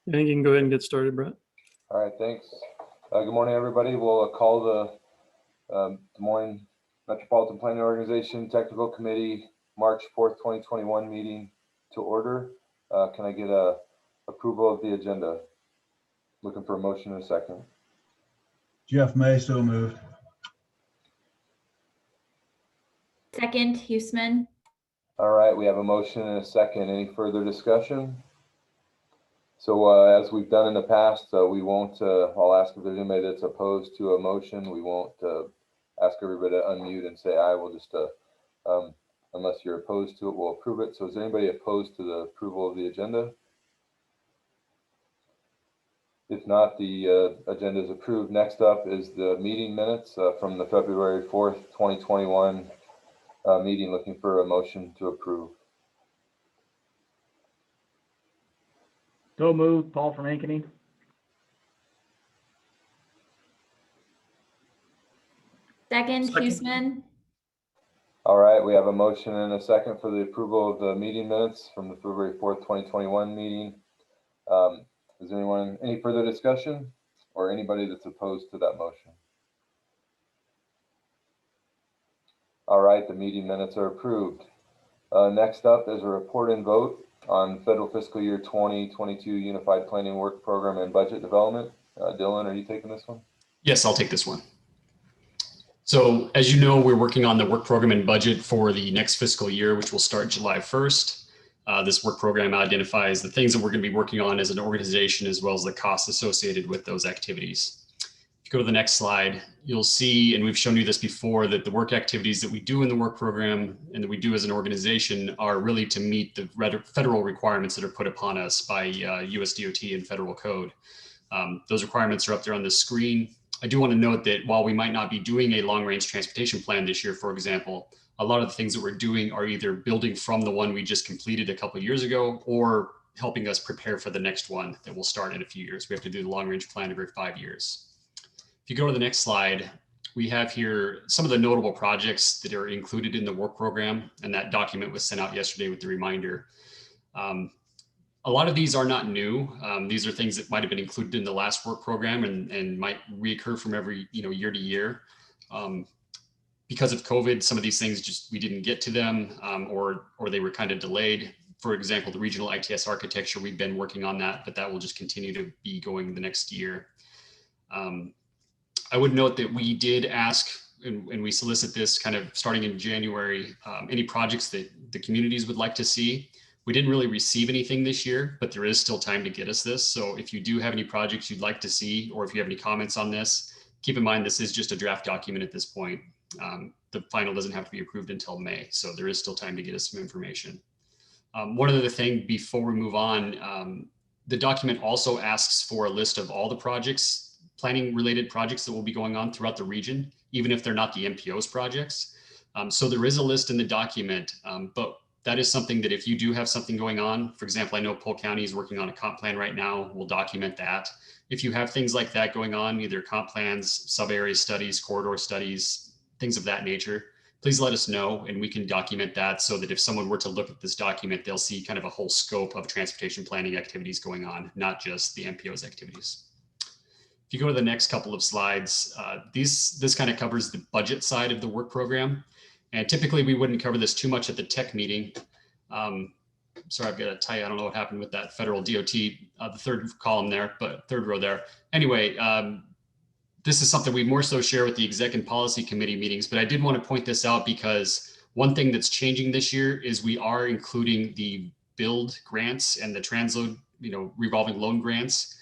I think you can go ahead and get started, Brett. All right, thanks. Good morning, everybody. We'll call the Des Moines Metropolitan Planning Organization Technical Committee March 4th, 2021 meeting to order. Can I get a approval of the agenda? Looking for a motion in a second. Jeff May, so moved. Second, Huseman. All right, we have a motion and a second. Any further discussion? So as we've done in the past, we won't, I'll ask if there's anybody that's opposed to a motion. We won't ask everybody to unmute and say aye. We'll just, unless you're opposed to it, we'll approve it. So is anybody opposed to the approval of the agenda? If not, the agenda is approved. Next up is the meeting minutes from the February 4th, 2021 meeting. Looking for a motion to approve. So moved, Paul from Ankeny. Second, Huseman. All right, we have a motion and a second for the approval of the meeting minutes from the February 4th, 2021 meeting. Is anyone, any further discussion or anybody that's opposed to that motion? All right, the meeting minutes are approved. Next up is a report and vote on federal fiscal year 2022 Unified Planning Work Program and Budget Development. Dylan, are you taking this one? Yes, I'll take this one. So as you know, we're working on the work program and budget for the next fiscal year, which will start July 1st. This work program identifies the things that we're going to be working on as an organization, as well as the costs associated with those activities. If you go to the next slide, you'll see, and we've shown you this before, that the work activities that we do in the work program and that we do as an organization are really to meet the federal requirements that are put upon us by US DOT and federal code. Those requirements are up there on the screen. I do want to note that while we might not be doing a long-range transportation plan this year, for example, a lot of the things that we're doing are either building from the one we just completed a couple of years ago or helping us prepare for the next one that will start in a few years. We have to do the long-range plan every 5 years. If you go to the next slide, we have here some of the notable projects that are included in the work program, and that document was sent out yesterday with the reminder. A lot of these are not new. These are things that might have been included in the last work program and might reoccur from every year to year. Because of COVID, some of these things just we didn't get to them, or they were kind of delayed. For example, the regional ITS architecture, we've been working on that, but that will just continue to be going the next year. I would note that we did ask, and we solicit this kind of starting in January, any projects that the communities would like to see. We didn't really receive anything this year, but there is still time to get us this. So if you do have any projects you'd like to see, or if you have any comments on this, keep in mind this is just a draft document at this point. The final doesn't have to be approved until May, so there is still time to get us some information. One other thing before we move on, the document also asks for a list of all the projects, planning related projects that will be going on throughout the region, even if they're not the MPO's projects. So there is a list in the document, but that is something that if you do have something going on, for example, I know Polk County is working on a comp plan right now, we'll document that. If you have things like that going on, either comp plans, sub-area studies, corridor studies, things of that nature, please let us know and we can document that so that if someone were to look at this document, they'll see kind of a whole scope of transportation planning activities going on, not just the MPO's activities. If you go to the next couple of slides, this kind of covers the budget side of the work program. And typically we wouldn't cover this too much at the tech meeting. Sorry, I've got to tell you, I don't know what happened with that federal DOT, the third column there, but third row there. Anyway, this is something we more so share with the Exec and Policy Committee meetings, but I did want to point this out because one thing that's changing this year is we are including the build grants and the transload, revolving loan grants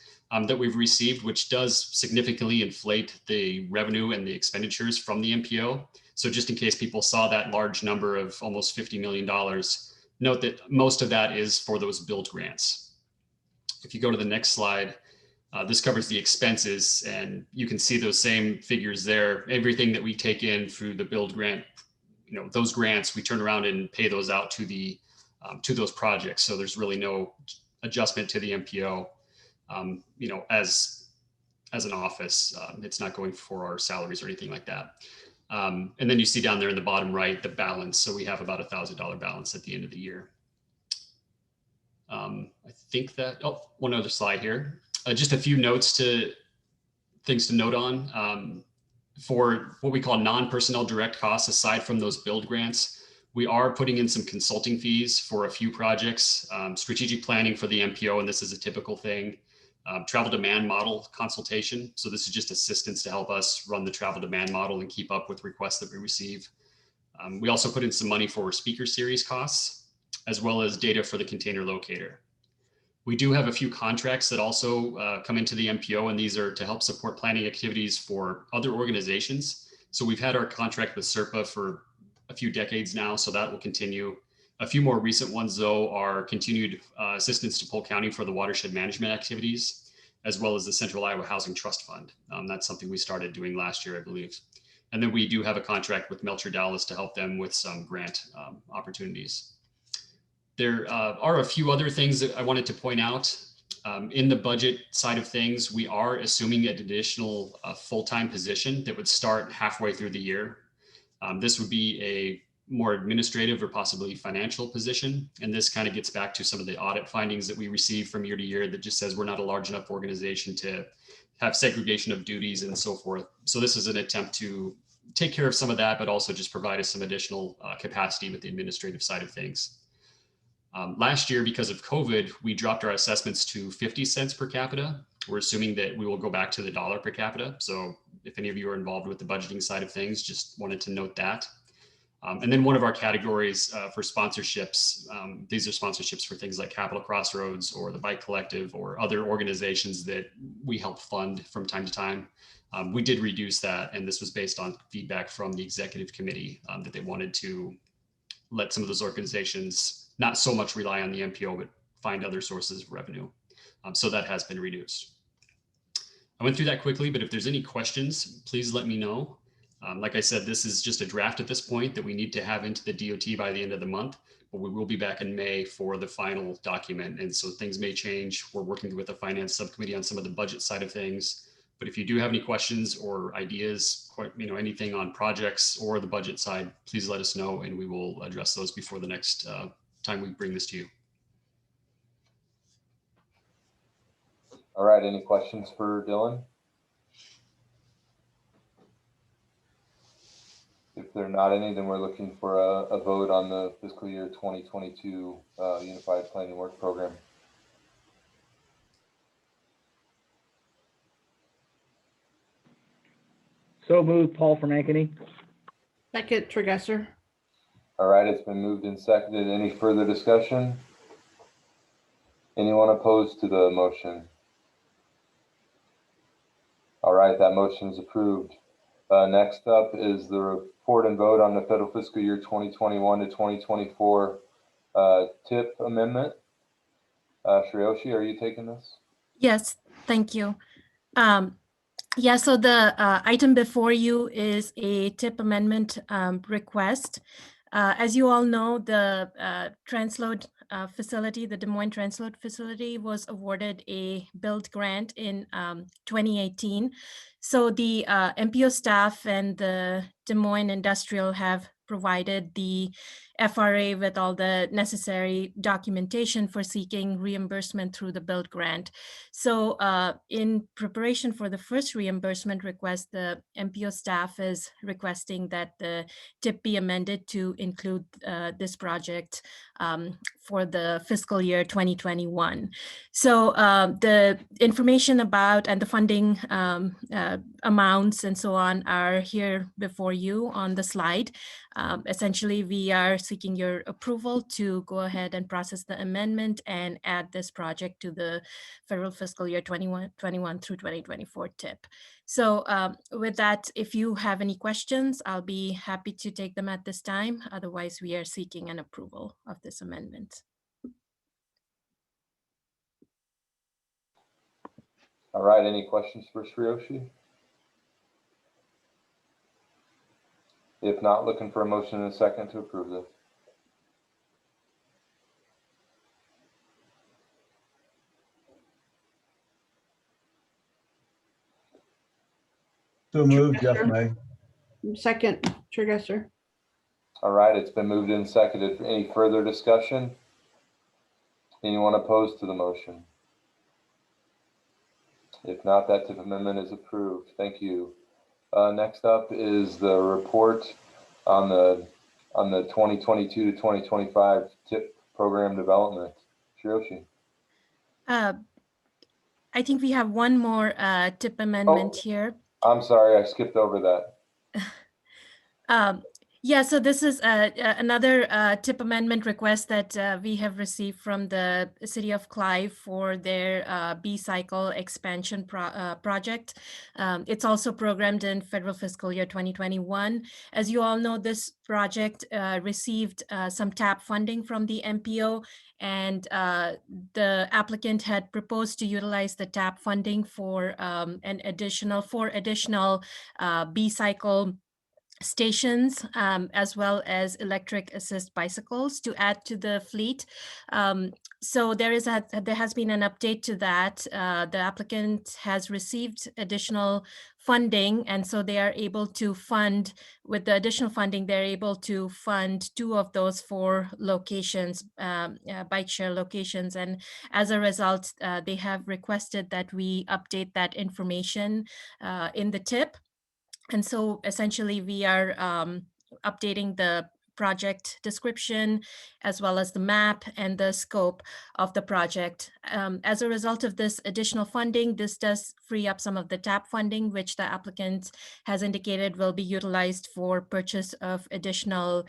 that we've received, which does significantly inflate the revenue and the expenditures from the MPO. So just in case people saw that large number of almost $50 million, note that most of that is for those build grants. If you go to the next slide, this covers the expenses and you can see those same figures there. Everything that we take in through the build grant, those grants, we turn around and pay those out to the to those projects. So there's really no adjustment to the MPO, as an office. It's not going for our salaries or anything like that. And then you see down there in the bottom right, the balance. So we have about $1,000 balance at the end of the year. I think that, oh, one other slide here. Just a few things to note on. For what we call non-personnel direct costs, aside from those build grants, we are putting in some consulting fees for a few projects, strategic planning for the MPO, and this is a typical thing, travel demand model consultation. So this is just assistance to help us run the travel demand model and keep up with requests that we receive. We also put in some money for speaker series costs, as well as data for the container locator. We do have a few contracts that also come into the MPO, and these are to help support planning activities for other organizations. So we've had our contract with SERPA for a few decades now, so that will continue. A few more recent ones, though, are continued assistance to Polk County for the watershed management activities, as well as the Central Iowa Housing Trust Fund. That's something we started doing last year, I believe. And then we do have a contract with Melcher Dallas to help them with some grant opportunities. There are a few other things that I wanted to point out. In the budget side of things, we are assuming an additional full-time position that would start halfway through the year. This would be a more administrative or possibly financial position. And this kind of gets back to some of the audit findings that we receive from year to year that just says we're not a large enough organization to have segregation of duties and so forth. So this is an attempt to take care of some of that, but also just provide us some additional capacity with the administrative side of things. Last year, because of COVID, we dropped our assessments to 50 cents per capita. We're assuming that we will go back to the dollar per capita. So if any of you are involved with the budgeting side of things, just wanted to note that. And then one of our categories for sponsorships, these are sponsorships for things like Capital Crossroads or the Bike Collective or other organizations that we help fund from time to time. We did reduce that, and this was based on feedback from the executive committee that they wanted to let some of those organizations not so much rely on the MPO, but find other sources of revenue. So that has been reduced. I went through that quickly, but if there's any questions, please let me know. Like I said, this is just a draft at this point that we need to have into the DOT by the end of the month, but we will be back in May for the final document. And so things may change. We're working with the finance subcommittee on some of the budget side of things. But if you do have any questions or ideas, anything on projects or the budget side, please let us know and we will address those before the next time we bring this to you. All right, any questions for Dylan? If there are not any, then we're looking for a vote on the fiscal year 2022 Unified Planning Work Program. So moved, Paul from Ankeny. Second, Tregesser. All right, it's been moved and seconded. Any further discussion? Anyone opposed to the motion? All right, that motion is approved. Next up is the report and vote on the federal fiscal year 2021 to 2024 TIP amendment. Shreyoshi, are you taking this? Yes, thank you. Yeah, so the item before you is a TIP amendment request. As you all know, the transload facility, the Des Moines transload facility, was awarded a build grant in 2018. So the MPO staff and the Des Moines Industrial have provided the FRA with all the necessary documentation for seeking reimbursement through the build grant. So in preparation for the first reimbursement request, the MPO staff is requesting that the TIP be amended to include this project for the fiscal year 2021. So the information about and the funding amounts and so on are here before you on the slide. Essentially, we are seeking your approval to go ahead and process the amendment and add this project to the federal fiscal year 2021 through 2024 TIP. So with that, if you have any questions, I'll be happy to take them at this time. Otherwise, we are seeking an approval of this amendment. All right, any questions for Shreyoshi? If not, looking for a motion and a second to approve this. So moved, Jeff May. Second, Tregesser. All right, it's been moved and seconded. Any further discussion? Anyone opposed to the motion? If not, that TIP amendment is approved. Thank you. Next up is the report on the 2022 to 2025 TIP program development. Shiroshi. I think we have one more tip amendment here. I'm sorry, I skipped over that. Yeah, so this is another tip amendment request that we have received from the City of Clive for their B-cycle expansion project. It's also programmed in federal fiscal year 2021. As you all know, this project received some TAP funding from the MPO, and the applicant had proposed to utilize the TAP funding for four additional B-cycle stations, as well as electric assist bicycles to add to the fleet. So there has been an update to that. The applicant has received additional funding, and so they are able to fund, with the additional funding, they're able to fund 2 of those 4 locations, bike share locations. And as a result, they have requested that we update that information in the tip. And so essentially we are updating the project description as well as the map and the scope of the project. As a result of this additional funding, this does free up some of the TAP funding, which the applicant has indicated will be utilized for purchase of additional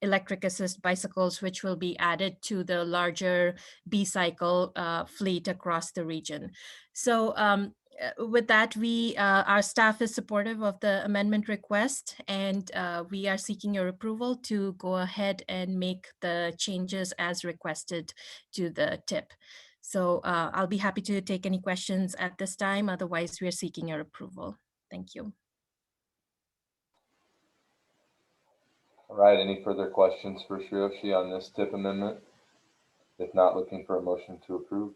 electric assist bicycles, which will be added to the larger B-cycle fleet across the region. So with that, our staff is supportive of the amendment request, and we are seeking your approval to go ahead and make the changes as requested to the tip. So I'll be happy to take any questions at this time. Otherwise, we are seeking your approval. Thank you. All right, any further questions for Shiroshi on this TIP amendment? If not, looking for a motion to approve.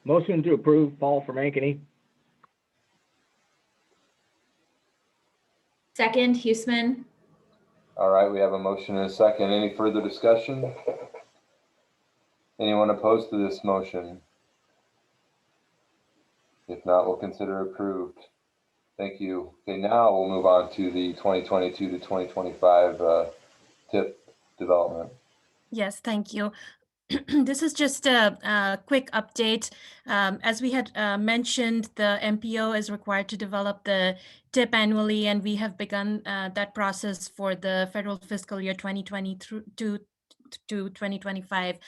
Motion to approve, Paul from Ankeny. Second, Huesman. All right, we have a motion and a second. Any further discussion? Anyone opposed to this motion? If not, we'll consider approved. Thank you. Okay, now we'll move on to the 2022 to 2025 TIP development. Yes, thank you. This is just a quick update. As we had mentioned, the MPO is required to develop the TIP annually, and we have begun that process for the federal fiscal year 2022 to 2025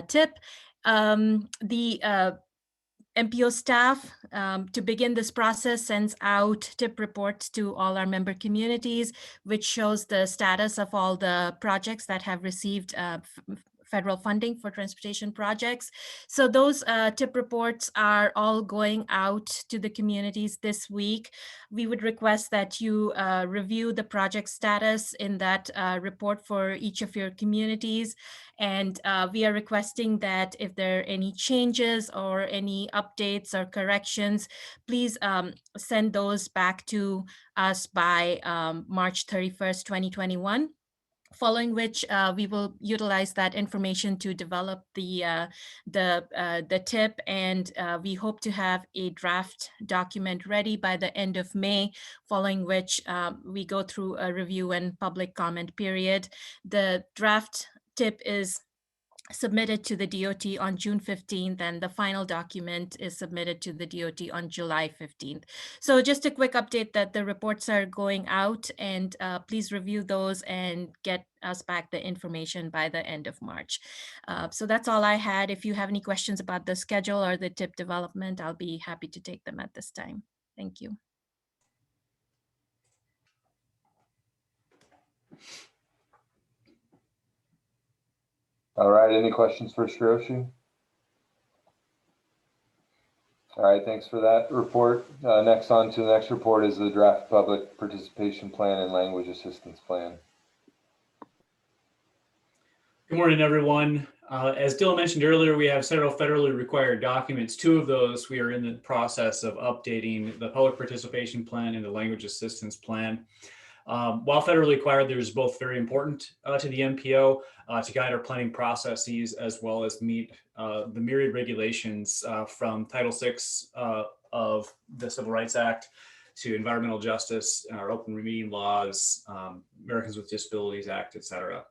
TIP. The MPO staff, to begin this process, sends out TIP reports to all our member communities, which shows the status of all the projects that have received federal funding for transportation projects. So those TIP reports are all going out to the communities this week. We would request that you review the project status in that report for each of your communities. And we are requesting that if there are any changes or any updates or corrections, please send those back to us by March 31st, 2021. Following which we will utilize that information to develop the TIP, and we hope to have a draft document ready by the end of May, following which we go through a review and public comment period. The draft TIP is submitted to the DOT on June 15th, and the final document is submitted to the DOT on July 15th. So just a quick update that the reports are going out, and please review those and get us back the information by the end of March. So that's all I had. If you have any questions about the schedule or the TIP development, I'll be happy to take them at this time. Thank you. All right, any questions for Shiroshi? All right, thanks for that report. Next on to the next report is the draft public participation plan and language assistance plan. Good morning, everyone. As Dylan mentioned earlier, we have several federally required documents. 2 of those we are in the process of updating: the public participation plan and the language assistance plan. While federally required, there's both very important to the MPO to guide our planning processes as well as meet the myriad regulations from Title VI of the Civil Rights Act to environmental justice, our open meeting laws, Americans with Disabilities Act, et cetera.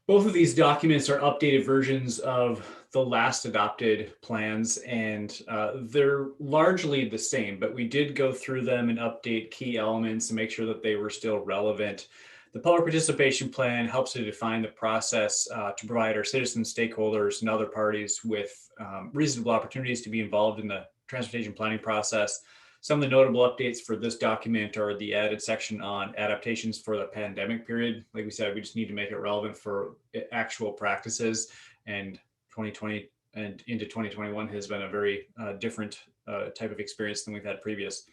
Both of these documents are updated versions of the last adopted plans, and they're largely the same, but we did go through them and update key elements to make sure that they were still relevant. The public participation plan helps to define the process to provide our citizens, stakeholders, and other parties with reasonable opportunities to be involved in the transportation planning process. Some of the notable updates for this document are the added section on adaptations for the pandemic period. Like we said, we just need to make it relevant for actual practices, and 2020 and into 2021 has been a very different type of experience than we've had previous.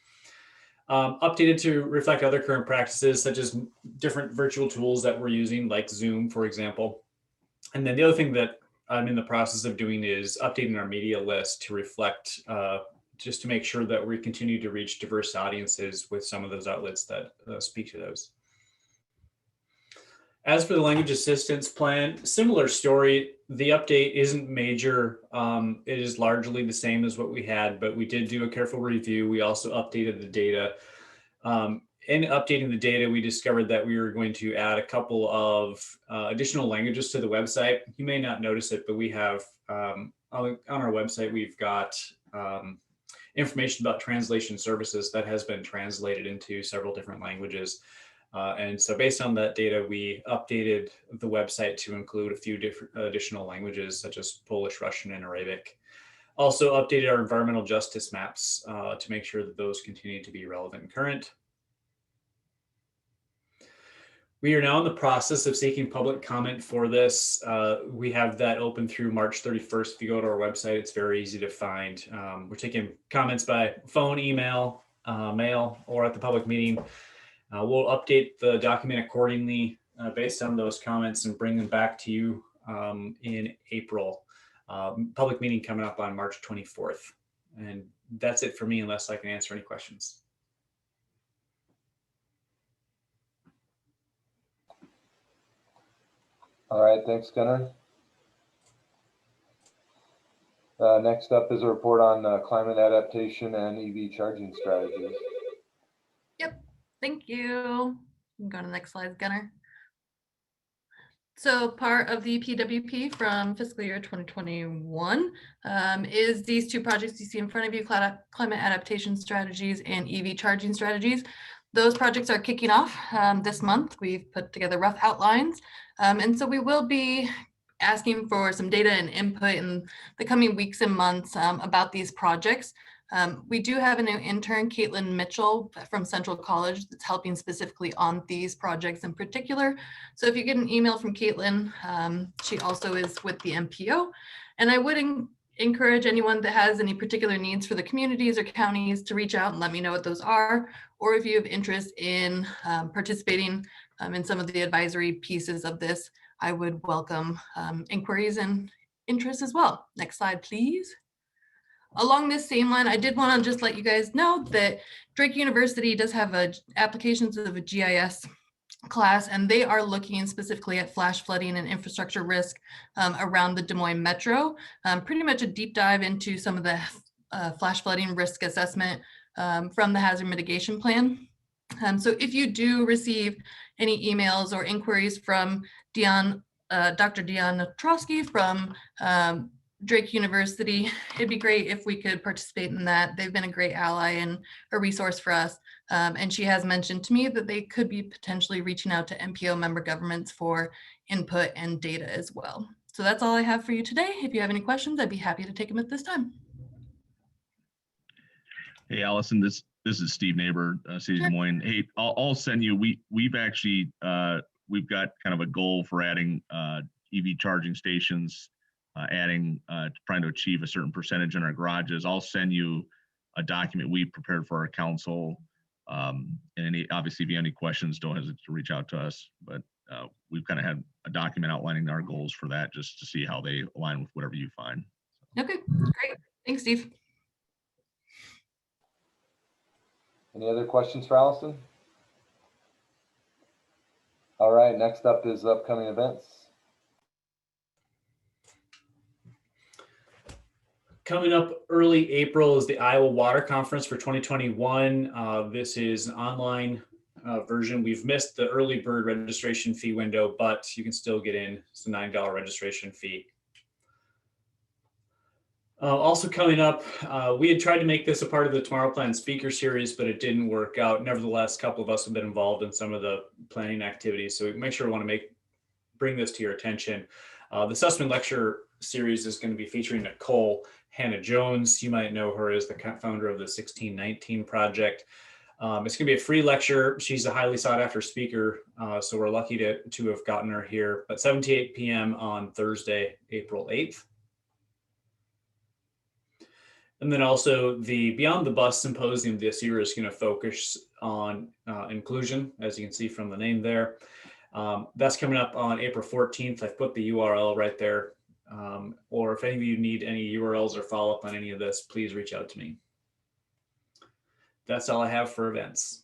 Updated to reflect other current practices, such as different virtual tools that we're using, like Zoom, for example. And then the other thing that I'm in the process of doing is updating our media list to reflect, just to make sure that we continue to reach diverse audiences with some of those outlets that speak to those. As for the language assistance plan, similar story. The update isn't major. It is largely the same as what we had, but we did do a careful review. We also updated the data. In updating the data, we discovered that we were going to add a couple of additional languages to the website. You may not notice it, but we have on our website, we've got information about translation services that has been translated into several different languages. And so based on that data, we updated the website to include a few different additional languages, such as Polish, Russian, and Arabic. Also updated our environmental justice maps to make sure that those continue to be relevant and current. We are now in the process of seeking public comment for this. We have that open through March 31st. If you go to our website, it's very easy to find. We're taking comments by phone, email, mail, or at the public meeting. We'll update the document accordingly based on those comments and bring them back to you in April. Public meeting coming up on March 24th. And that's it for me, unless I can answer any questions. All right, thanks, Gunnar. Next up is a report on climate adaptation and EV charging strategies. Yep, thank you. You can go to the next slide, Gunnar. So part of the UPWP from fiscal year 2021 is these two projects you see in front of you, climate adaptation strategies and EV charging strategies. Those projects are kicking off this month. We've put together rough outlines. And so we will be asking for some data and input in the coming weeks and months about these projects. We do have a new intern, Caitlin Mitchell from Central College, that's helping specifically on these projects in particular. So if you get an email from Caitlin, she also is with the MPO. And I would encourage anyone that has any particular needs for the communities or counties to reach out and let me know what those are, or if you have interest in participating in some of the advisory pieces of this, I would welcome inquiries and interest as well. Next slide, please. Along this same line, I did want to just let you guys know that Drake University does have applications of a GIS class, and they are looking specifically at flash flooding and infrastructure risk around the Des Moines Metro. Pretty much a deep dive into some of the flash flooding risk assessment from the hazard mitigation plan. So if you do receive any emails or inquiries from Dr. Dion Notrowski from Drake University, it'd be great if we could participate in that. They've been a great ally and a resource for us. And she has mentioned to me that they could be potentially reaching out to MPO member governments for input and data as well. So that's all I have for you today. If you have any questions, I'd be happy to take them at this time. Hey, Allison, this is Steve Neighbor, City of Des Moines. Hey, I'll send you, we've actually, we've got kind of a goal for adding EV charging stations, trying to achieve a certain percentage in our garages. I'll send you a document we prepared for our council. And obviously, if you have any questions, don't hesitate to reach out to us. But we've kind of had a document outlining our goals for that, just to see how they align with whatever you find. Okay, great. Thanks, Steve. Any other questions for Allison? All right, next up is upcoming events. Coming up early April is the Iowa Water Conference for 2021. This is an online version. We've missed the early bird registration fee window, but you can still get in. It's a $9 registration fee. Also coming up, we had tried to make this a part of the Tomorrow Plan speaker series, but it didn't work out. Nevertheless, a couple of us have been involved in some of the planning activities, so we make sure we want to bring this to your attention. The Sussman Lecture series is going to be featuring Nicole Hannah-Jones. You might know her as the founder of the 1619 Project. It's going to be a free lecture. She's a highly sought after speaker, so we're lucky to have gotten her here. But 7 to 8 p.m. on Thursday, April 8th. And then also the Beyond the Bus Symposium this year is going to focus on inclusion, as you can see from the name there. That's coming up on April 14th. I've put the URL right there. Or if any of you need any URLs or follow up on any of this, please reach out to me. That's all I have for events.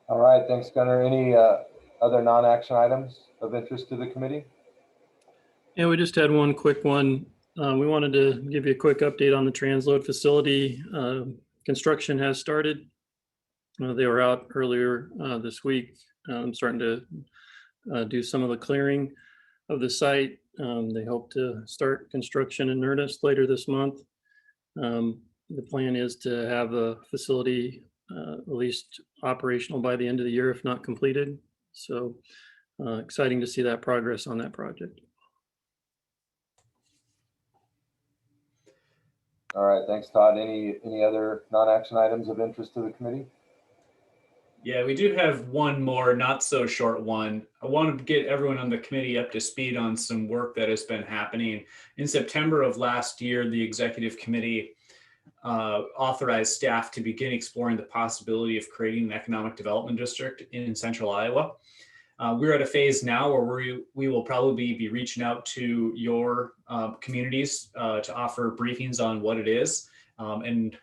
All right, thanks, Gunnar. Any other non-action items of interest to the committee? Yeah, we just had one quick one. We wanted to give you a quick update on the transload facility. Construction has started. They were out earlier this week, starting to do some of the clearing of the site. They hope to start construction in earnest later this month. The plan is to have the facility at least operational by the end of the year, if not completed. So exciting to see that progress on that project. All right, thanks, Todd. Any other non-action items of interest to the committee? Yeah, we do have one more, not so short one. I wanted to get everyone on the committee up to speed on some work that has been happening. In September of last year, the executive committee authorized staff to begin exploring the possibility of creating an economic development district in central Iowa. We're at a phase now where we will probably be reaching out to your communities to offer briefings on what it is and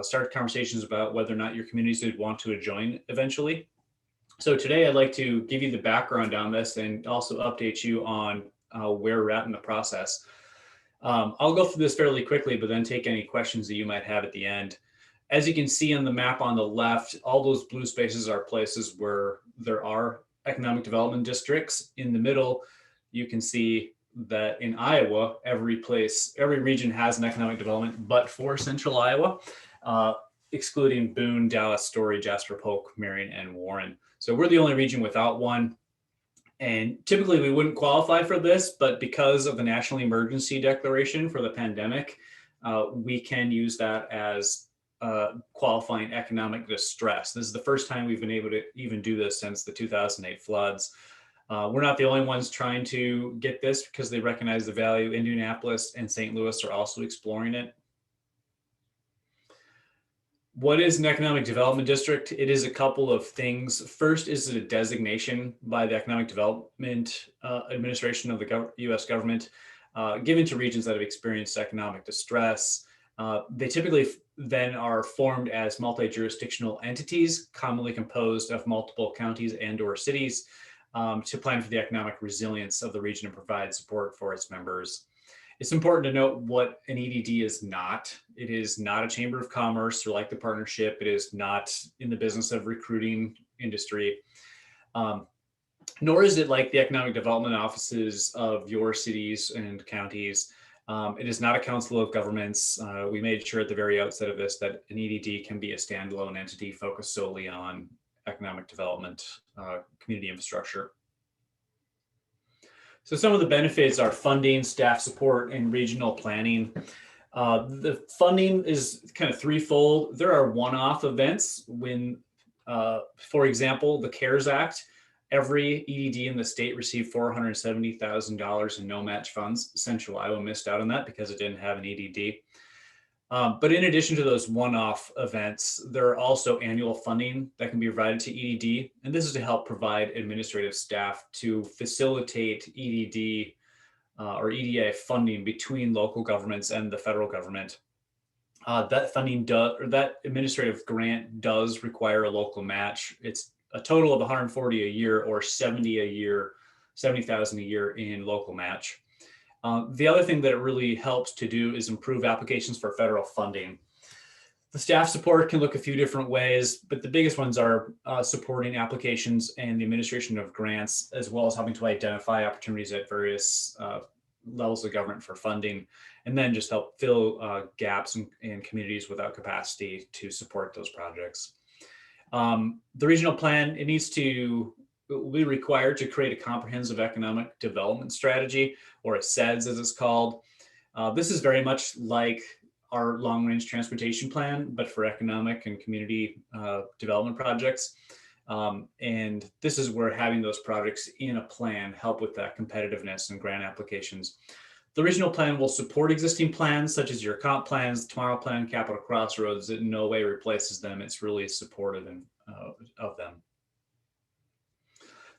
start conversations about whether or not your communities would want to join eventually. So today I'd like to give you the background on this and also update you on where we're at in the process. I'll go through this fairly quickly, but then take any questions that you might have at the end. As you can see on the map on the left, all those blue spaces are places where there are economic development districts. In the middle, you can see that in Iowa, every region has an economic development, but for central Iowa, excluding Boone, Dallas, Story, Jasper, Polk, Marion, and Warren. So we're the only region without one. And typically we wouldn't qualify for this, but because of the national emergency declaration for the pandemic, we can use that as qualifying economic distress. This is the first time we've been able to even do this since the 2008 floods. We're not the only ones trying to get this because they recognize the value. Indianapolis and St. Louis are also exploring it. What is an economic development district? It is a couple of things. First is a designation by the Economic Development Administration of the US government given to regions that have experienced economic distress. They typically then are formed as multi-jurisdictional entities, commonly composed of multiple counties and or cities to plan for the economic resilience of the region and provide support for its members. It's important to note what an EDD is not. It is not a chamber of commerce or like the partnership. It is not in the business of recruiting industry, nor is it like the economic development offices of your cities and counties. It is not a council of governments. We made sure at the very outset of this that an EDD can be a standalone entity focused solely on economic development, community infrastructure. So some of the benefits are funding, staff support, and regional planning. The funding is kind of threefold. There are one-off events when, for example, the CARES Act, every EDD in the state received $470,000 in no match funds. Central Iowa missed out on that because it didn't have an EDD. But in addition to those one-off events, there are also annual funding that can be provided to EDD. And this is to help provide administrative staff to facilitate EDD or EDA funding between local governments and the federal government. that funding does, or that administrative grant does require a local match. It's a total of 140 a year or 70 a year, 70,000 a year in local match. The other thing that it really helps to do is improve applications for federal funding. The staff support can look a few different ways, but the biggest ones are supporting applications and the administration of grants, as well as helping to identify opportunities at various levels of government for funding, and then just help fill gaps in communities without capacity to support those projects. The regional plan, it will be required to create a comprehensive economic development strategy, or a CEDS as it's called. This is very much like our long-range transportation plan, but for economic and community development projects. And this is where having those projects in a plan help with that competitiveness and grant applications. The regional plan will support existing plans such as your comp plans, Tomorrow Plan, Capital Crossroads. It in no way replaces them. It's really supportive of them.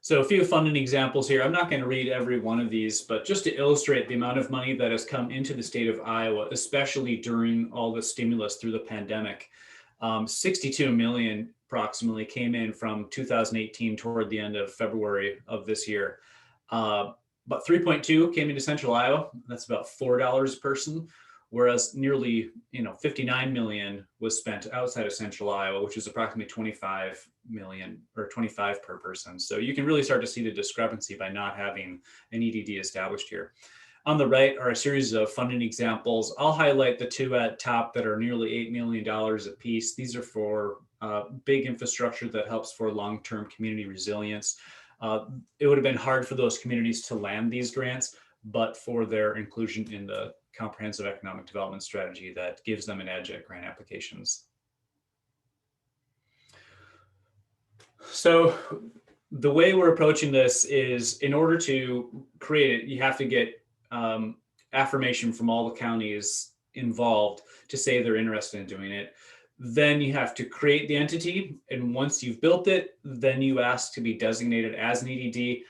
So a few funding examples here. I'm not going to read every one of these, but just to illustrate the amount of money that has come into the state of Iowa, especially during all the stimulus through the pandemic. 62 million approximately came in from 2018 toward the end of February of this year. But 3.2 came into Central Iowa. That's about $4 a person, whereas nearly 59 million was spent outside of Central Iowa, which is approximately 25 million or 25 per person. So you can really start to see the discrepancy by not having an EDD established here. On the right are a series of funding examples. I'll highlight the two at top that are nearly $8 million a piece. These are for big infrastructure that helps for long-term community resilience. It would have been hard for those communities to land these grants, but for their inclusion in the comprehensive economic development strategy that gives them an edge at grant applications. So the way we're approaching this is, in order to create it, you have to get affirmation from all the counties involved to say they're interested in doing it. Then you have to create the entity. And once you've built it, then you ask to be designated as an EDD.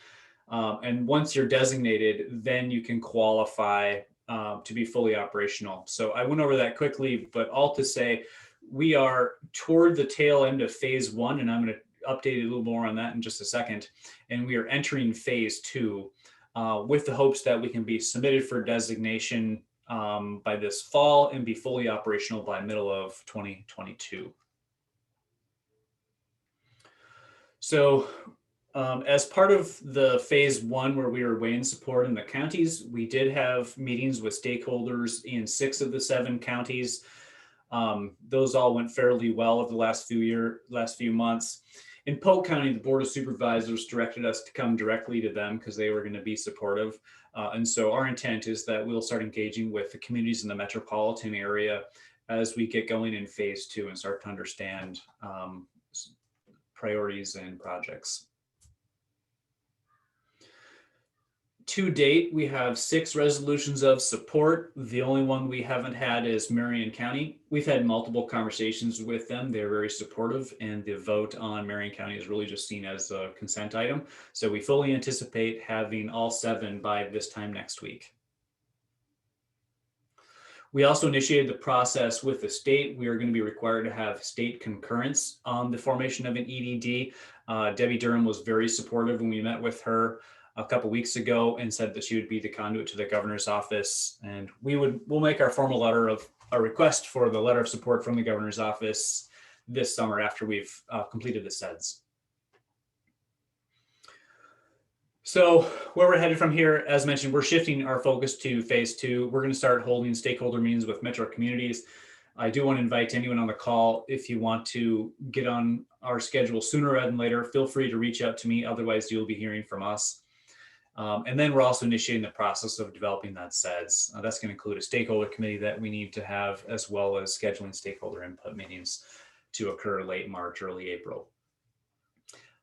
And once you're designated, then you can qualify to be fully operational. So I went over that quickly, but all to say, we are toward the tail end of phase 1, and I'm going to update a little more on that in just a second. And we are entering phase 2 with the hopes that we can be submitted for designation by this fall and be fully operational by middle of 2022. So as part of the phase 1, where we were weighing support in the counties, we did have meetings with stakeholders in 6 of the 7 counties. Those all went fairly well over the last few months. In Polk County, the Board of Supervisors directed us to come directly to them because they were going to be supportive. And so our intent is that we'll start engaging with the communities in the metropolitan area as we get going in phase 2 and start to understand priorities and projects. To date, we have 6 resolutions of support. The only one we haven't had is Marion County. We've had multiple conversations with them. They're very supportive, and the vote on Marion County is really just seen as a consent item. So we fully anticipate having all 7 by this time next week. We also initiated the process with the state. We are going to be required to have state concurrence on the formation of an EDD. Debbie Durham was very supportive when we met with her a couple weeks ago and said that she would be the conduit to the governor's office. And we'll make our formal letter of a request for the letter of support from the governor's office this summer after we've completed the CEDS. So where we're headed from here, as mentioned, we're shifting our focus to phase 2. We're going to start holding stakeholder meetings with metro communities. I do want to invite anyone on the call, if you want to get on our schedule sooner rather than later, feel free to reach out to me. Otherwise, you'll be hearing from us. And then we're also initiating the process of developing that CEDS. That's going to include a stakeholder committee that we need to have, as well as scheduling stakeholder input meetings to occur late March, early April.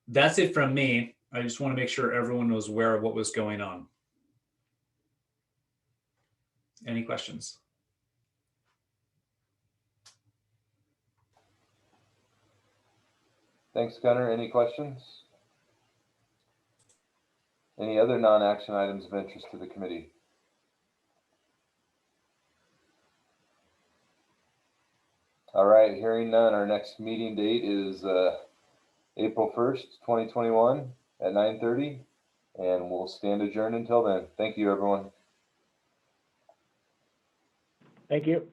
That's it from me. I just want to make sure everyone was aware of what was going on. Any questions? Thanks, Gunnar. Any questions? Any other non-action items of interest to the committee? All right, hearing none, our next meeting date is April 1st, 2021 at 9:30, and we'll stand adjourned until then. Thank you, everyone. Thank you.